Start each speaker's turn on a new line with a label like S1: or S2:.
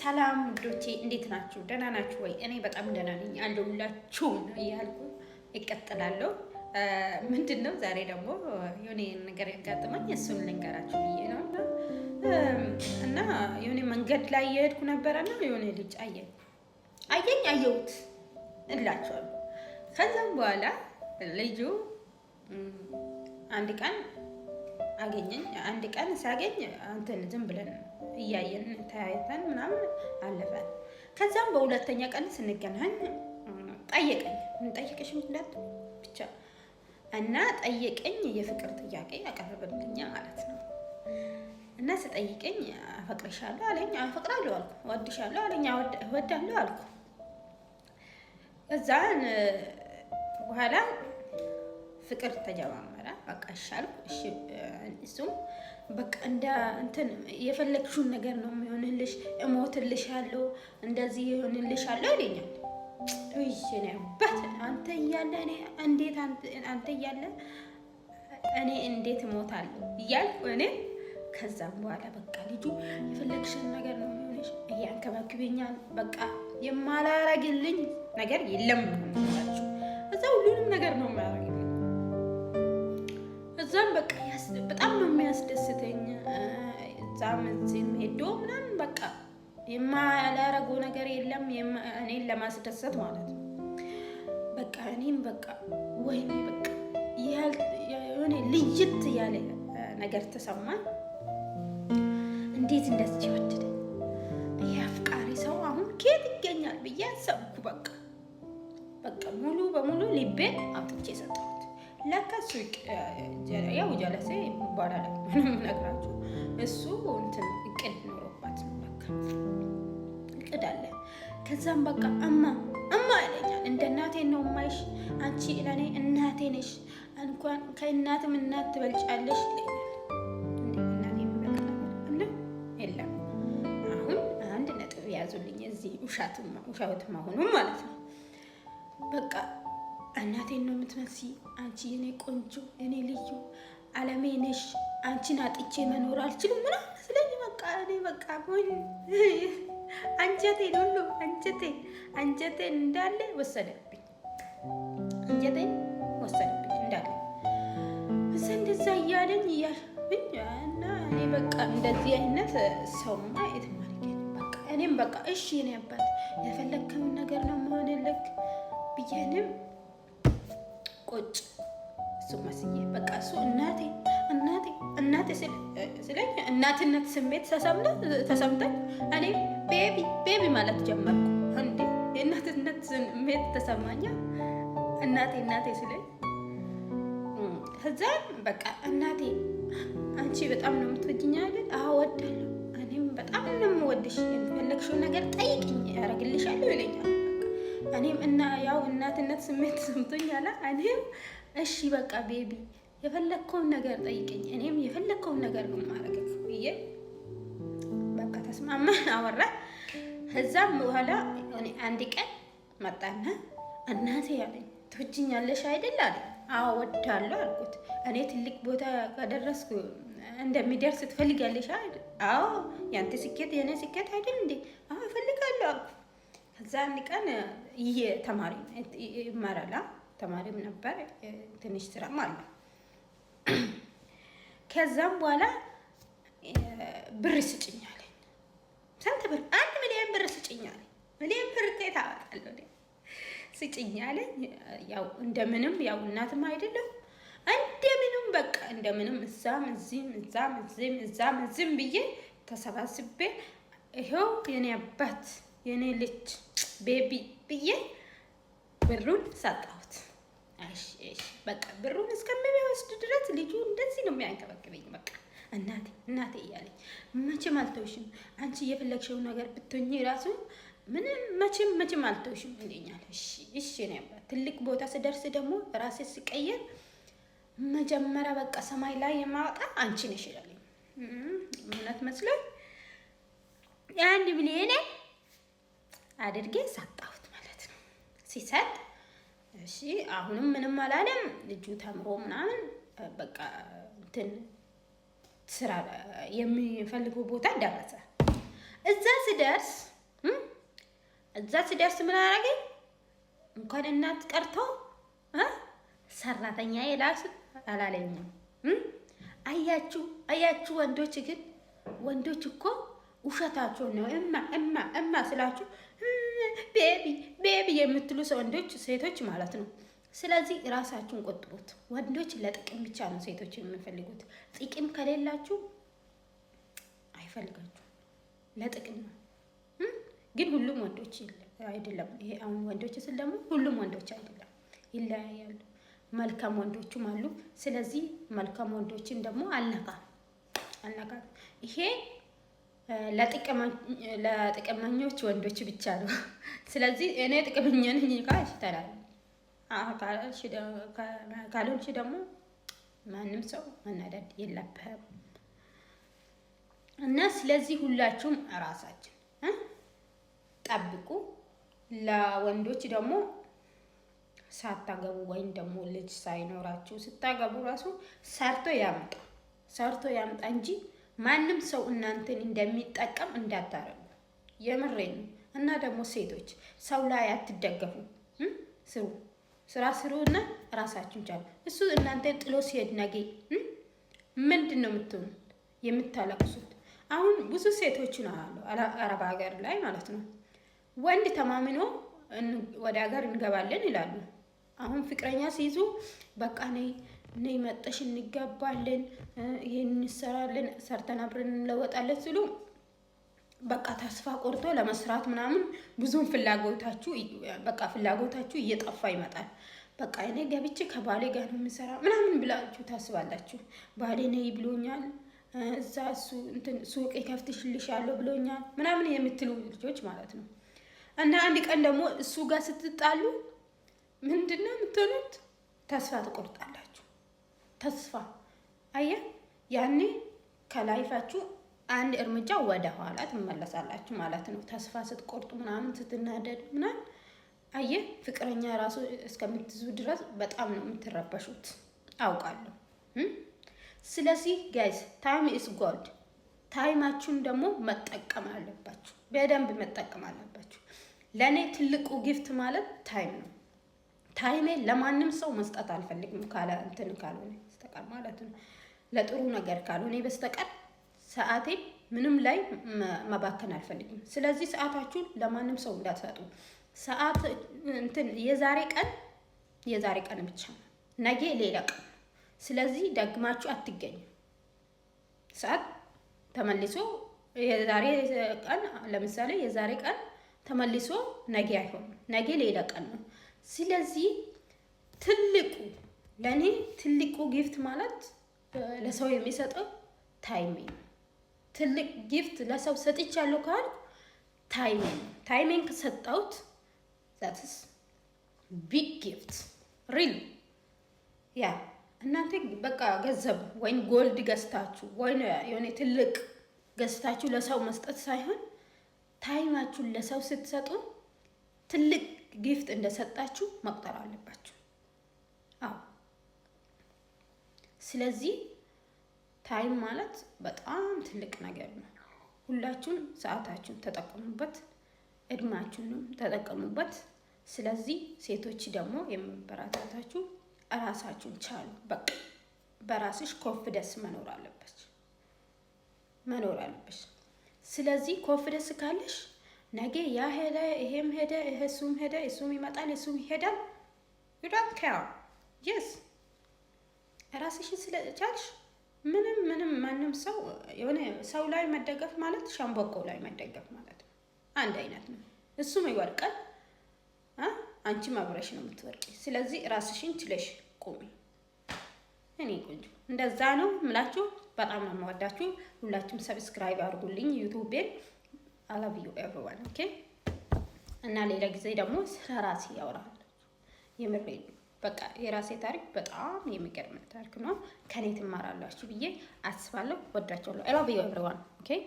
S1: ሰላም ውዶቼ እንዴት ናችሁ? ደህና ናችሁ ወይ? እኔ በጣም ደህና ነኝ አለሁላችሁ እያልኩ እቀጥላለሁ። ምንድነው ዛሬ ደግሞ የሆነ ነገር ያጋጥመኝ እሱን ልንገራችሁ ብዬ ነው። እና የሆነ መንገድ ላይ እየሄድኩ ነበረና የሆነ ልጅ አየሁት እላችኋለሁ። ከዛም በኋላ ልጁ አንድ ቀን አገኘኝ። አንድ ቀን ሳገኝ አንተን ዝም ብለን እያየን ተያይተን ምናምን አለፈን። ከዛም በሁለተኛ ቀን ስንገናኝ ጠየቀኝ። ምን ጠየቀሽ እንዳት ብቻ እና ጠየቀኝ። የፍቅር ጥያቄ ያቀረበልኝ ማለት ነው። እና ስጠይቀኝ አፈቅርሻለሁ አለኝ። አፈቅራለሁ አልኩ። እወድሻለሁ አለኝ። እወዳለሁ አልኩ። ከዛን በኋላ ፍቅር ተጀማመረ። በቃ እሻልኩ። እሺ እሱም በቃ እንደ እንትን የፈለግሽውን ነገር ነው የሚሆንልሽ፣ እሞትልሻለሁ፣ እንደዚህ ይሆንልሻለሁ ይለኛል። እሺ ነው አንተ እያለ አንተ እያለ እኔ እንዴት እሞታለሁ እያልኩ እኔ ከዛም በኋላ በቃ ልጁ የፈለግሽን ነገር ነው የሚሆንሽ፣ እያንከባክበኛል። በቃ የማላረግልኝ ነገር የለም ነው። እዛ ሁሉንም ነገር ነው የሚያደርግልኝ። እዛም በቃ በጣም ነው የሚያስደስተኝ። እዛም እዚህም ሄዶ ምናምን በቃ የማላረገው ነገር የለም እኔን ለማስደሰት ማለት ነው። በቃ እኔም በቃ ወይኔ በቃ የሆነ ልይት ያለ ነገር ተሰማኝ። እንዴት እንደዚህ ይወደደ ይሄ አፍቃሪ ሰው አሁን ከየት ይገኛል ብዬ አሰብኩ። በቃ ሙሉ በሙሉ ልቤን አውጥቼ ሰጠሁት። ለካ እሱ ያው ጀለሴ ይባላል ነግራችሁ እሱ እንትን እቅድ ኖሮባት ነው። በቃ እቅድ አለ። ከዛም በቃ እማ ይለኛል። እንደ እናቴ ነው የማይሽ፣ አንቺ ለእኔ እናቴ ነሽ፣ እንኳን ከእናትም እናት ትበልጫለሽ ይለኛል። እናቴ የሚበልጥ ነገር የለም። አሁን አንድ ነጥብ ያዙልኝ እዚህ ውሻት መሆኑን ማለት ነው። በቃ እናቴን ነው የምትመስይ፣ አንቺ የኔ ቆንጆ፣ የኔ ልዩ አለሜ ነሽ፣ አንቺን አጥቼ መኖር አልችልም ምናምን ስለኝ በቃ እኔ በቃ አንጀቴን ሁሉ አንጀቴን እንዳለ ወሰደብኝ። እንዳለ እንደዛ እያለኝ እና እኔ በቃ እንደዚህ አይነት ሰውማ የተማሪገ በቃ እኔም በቃ እሺ የኔ አባት የፈለግከውን ነገር ነው መሆንልክ ብዬንም ቁጭ እሱ መስዬ በቃ እሱ እናቴ ስለኝ እናትነት ስሜት ተሰምተኝ እኔ ቤቢ ማለት ጀመርኩ። እንዴ የእናትነት ስሜት ተሰማኛ። እናቴ ስለኝ ከዛም በቃ እናቴ አንቺ በጣም ነው የምትወጂኝ አይደል? አዎ እወዳለሁ። እኔም በጣም ነው የምወድሽ። የፈለግሽውን ነገር ጠይቅኝ ያደርግልሻለሁ ይለኛል። እኔም ያው እናትነት ስሜት ተሰምቶኛል። እኔም እሺ በቃ ቤቢ የፈለግከውን ነገር ጠይቀኝ፣ እኔም የፈለግከውን ነገር ነው ማድረግ ብዬ በቃ ተስማማን፣ አወራን። ከዛም በኋላ አንድ ቀን መጣና እናቴ ያለኝ ትወጂኛለሽ አይደል አለኝ። አዎ እወዳለሁ አልኩት። እኔ ትልቅ ቦታ ከደረስኩ እንደሚደርስ ትፈልጋለሽ አይደል? አዎ ያንተ ስኬት የኔ ስኬት አይደል እንዴ? አዎ እፈልጋለሁ አልኩ። ከዛ አንድ ቀን ይሄ ተማሪ ይማራላ ተማሪም ነበር፣ ትንሽ ስራም አለ። ከዛም በኋላ ብር ስጭኝ አለኝ። ስንት ብር? 1 ሚሊዮን ብር ስጭኝ አለኝ። ሚሊዮን ብር ከየት አወጣለሁ? ስጭኝ አለኝ። ያው እንደምንም ያው እናትም አይደለም እንደምንም በቃ እንደምንም እዛም እዚህም ብዬ ተሰባስቤ ይኸው የኔ አባት የኔ ልጅ ቤቢ ብዬ ብሩን ሰጣሁት። እሺ በቃ ብሩን እስከሚወስድ ድረስ ልጁ እንደዚህ ነው የሚያንከባክበኝ። በቃ እናቴ እያለኝ መቼም አልተውሽም፣ አንቺ የፈለግሽው ነገር ብትሆኚ ራሱ ምንም መቼም አልተውሽም ይለኛል። እሺ ነው ያባ ትልቅ ቦታ ስደርስ ደግሞ ራሴ ስቀየር መጀመሪያ በቃ ሰማይ ላይ የማወጣ አንቺ ነሽ ይላል። እውነት መስሎኝ 1 ሚሊዮን አድርጌ ሰጣሁት ማለት ነው። ሲሰጥ እሺ አሁንም ምንም አላለም ልጁ። ተምሮ ምናምን በቃ እንትን ስራ የሚፈልገው ቦታ ደረሰ። እዛ ስደርስ እዛ ስደርስ ምን አደረገኝ? እንኳን እናት ቀርቶ ሰራተኛ የላስ አላለኝም። አያችሁ ወንዶች ግን ወንዶች እኮ ውሸታቸው ነው። እማ ስላችሁ ቤቢ ቤቢ የምትሉ ወንዶች ሴቶች ማለት ነው። ስለዚህ ራሳችሁን ቆጥቡት። ወንዶች ለጥቅም ብቻ ነው ሴቶችን የሚፈልጉት። ጥቅም ከሌላችሁ አይፈልጋችሁም። ለጥቅም ነው። ግን ሁሉም ወንዶች አይደለም። ይሄ አሁን ወንዶች ስል ደግሞ ሁሉም ወንዶች አይደለም፣ ይለያያሉ። መልካም ወንዶችም አሉ። ስለዚህ መልካም ወንዶችን ደግሞ አልነካም። ይሄ ለጥቅመኞች ወንዶች ብቻ ነው። ስለዚህ እኔ ጥቅመኛ ነኝ ካልሽ ተላል ካልሆንሽ ደግሞ ማንም ሰው መናደድ የለብህም። እና ስለዚህ ሁላችሁም ራሳችን ጠብቁ። ለወንዶች ደግሞ ሳታገቡ ወይም ደግሞ ልጅ ሳይኖራችሁ ስታገቡ ራሱ ሰርቶ ያምጣ እንጂ ማንም ሰው እናንተን እንደሚጠቀም እንዳታረጉ። የምሬን ነው። እና ደግሞ ሴቶች ሰው ላይ አትደገፉ። ስራ ስሩና ራሳችሁን ቻሉ። እሱ እናንተን ጥሎ ሲሄድ ነገ ምንድን ነው የምትሆኑት? የምታለቅሱት። አሁን ብዙ ሴቶች ነው አረብ ሀገር ላይ ማለት ነው። ወንድ ተማምኖ ወደ ሀገር እንገባለን ይላሉ። አሁን ፍቅረኛ ሲይዙ በቃ ነይ መጠሽ እንገባለን፣ ይሄን እንሰራለን፣ ሰርተን አብረን እንለወጣለን ሲሉ በቃ ተስፋ ቆርጦ ለመስራት ምናምን ብዙም ፍላጎታችሁ እየጠፋ ይመጣል። በቃ እኔ ገብቼ ከባሌ ጋር ነው የምሰራ ምናምን ብላችሁ ታስባላችሁ። ባሌ ነይ ብሎኛል፣ እዛ ሱቅ ከፍትሽልሻለሁ ብሎኛል ምናምን የምትሉ ልጆች ማለት ነው። እና አንድ ቀን ደግሞ እሱ ጋር ስትጣሉ ምንድነው የምትሆኑት? ተስፋ ትቆርጣላችሁ። ተስፋ ያኔ ከላይፋችሁ አንድ እርምጃ ወደ ኋላ ትመለሳላችሁ ማለት ነው። ተስፋ ስትቆርጡ ምናምን ስትናደዱ ምናምን ፍቅረኛ ራሱ እስከምትይዙ ድረስ በጣም ነው የምትረበሹት አውቃለሁ። ስለዚህ ጋይስ ታይም ኢስ ጎልድ። ታይማችሁን ደግሞ መጠቀም አለባችሁ፣ በደንብ መጠቀም አለባችሁ። ለእኔ ትልቁ ጊፍት ማለት ታይም ነው። ታይሜ ለማንም ሰው መስጠት አልፈልግም ካልሆነ በስተቀር ማለት ነው። ለጥሩ ነገር ካልሆነ በስተቀር ሰዓቴን ምንም ላይ መባከን አልፈልግም። ስለዚህ ሰዓታችሁን ለማንም ሰው እንዳትሰጡ። ሰዓት የዛሬ ቀን ብቻ ነው፣ ነገ ሌላ ቀን። ስለዚህ ደግማችሁ አትገኙ። ሰዓት ተመልሶ የዛሬ ቀን ለምሳሌ የዛሬ ቀን ተመልሶ ነገ አይሆንም፣ ነገ ሌላ ቀን ነው። ስለዚህ ለእኔ ትልቁ ጊፍት ማለት ለሰው የሚሰጠው ታይሜን ነው። ትልቅ ጊፍት ለሰው ሰጥቻለሁ ካልኩ ታይሜን ነው። ታይሜን ከሰጠሁት ዛትስ ቢግ ጊፍት ሪል። እናንተ በቃ ገንዘብ ወይም ጎልድ ገዝታችሁ ወይም የሆነ ትልቅ ገዝታችሁ ለሰው መስጠት ሳይሆን ታይማችሁን ለሰው ስትሰጡ ትልቅ ጊፍት እንደሰጣችሁ መቁጠር አለባችሁ። ስለዚህ ታይም ማለት በጣም ትልቅ ነገር ነው። ሁላችሁም ሰዓታችሁን ተጠቀሙበት፣ እድሜያችሁንም ተጠቀሙበት። ስለዚህ ሴቶች ደግሞ የምበረታታችሁ ራሳችሁን ቻሉ። በቃ በራስሽ ኮንፊደንስ መኖር አለብሽ። ስለዚህ ኮንፊደንስ ካለሽ ነገ ያ ሄደ፣ ይሄም ሄደ፣ እሱም ሄደ፣ እሱም ይመጣል፣ እሱም ይሄዳል። you don't care yes ራስሽን ስለቻልሽ ምንም ማንም ሰው የሆነ ሰው ላይ መደገፍ ማለት ሻምበቆ ላይ መደገፍ ማለት ነው። አንድ አይነት ነው። እሱም ይወርቃል፣ አንቺም አብረሽ ነው የምትወርቂ። ስለዚህ ራስሽን ችለሽ ቁሚ። እኔ ቆንጆ እንደዛ ነው የምላችሁ። በጣም ነው የምወዳችሁ። ሁላችሁም ሰብስክራይብ አድርጉልኝ ዩቲዩብን። I love you everyone okay። እና ሌላ ጊዜ ደግሞ ስለ ራሴ ያወራል። የምሬን በቃ የራሴ ታሪክ በጣም የሚገርም ታሪክ ነው። ከኔ ትማራላችሁ ብዬ አስባለሁ። ወዳችኋለሁ። I love you everyone okay።